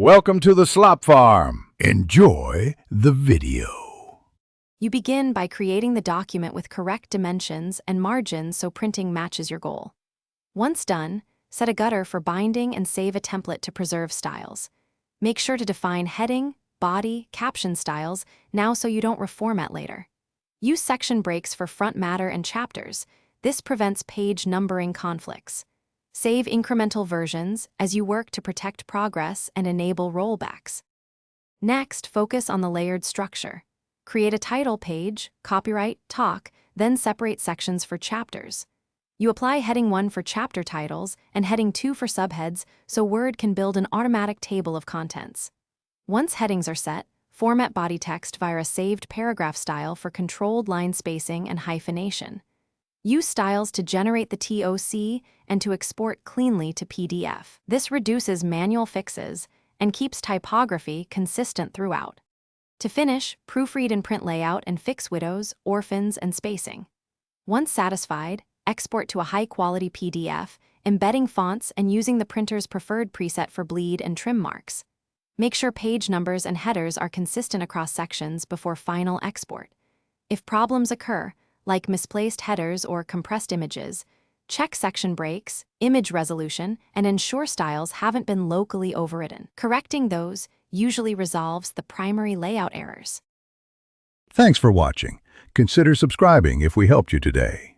Welcome to the Slop Farm. Enjoy the video. You begin by creating the document with correct dimensions and margins so printing matches your goal. Once done, set a gutter for binding and save a template to preserve styles. Make sure to define heading, body, caption styles now so you don't reformat later. Use section breaks for front matter and chapters. This prevents page numbering conflicts. Save incremental versions as you work to protect progress and enable rollbacks. Next, focus on the layered structure. Create a title page, copyright, talk, then separate sections for chapters. You apply heading 1 for chapter titles and heading 2 for subheads so Word can build an automatic table of contents. Once headings are set, format body text via a saved paragraph style for controlled line spacing and hyphenation. Use styles to generate the TOC and to export cleanly to PDF. This reduces manual fixes and keeps typography consistent throughout. To finish, proofread and print layout and fix widows, orphans, and spacing. Once satisfied, export to a high-quality PDF, embedding fonts and using the printer's preferred preset for bleed and trim marks. Make sure page numbers and headers are consistent across sections before final export. If problems occur, like misplaced headers or compressed images, check section breaks, image resolution, and ensure styles haven't been locally overridden. Correcting those usually resolves the primary layout errors. Thanks for watching. Consider subscribing if we helped you today.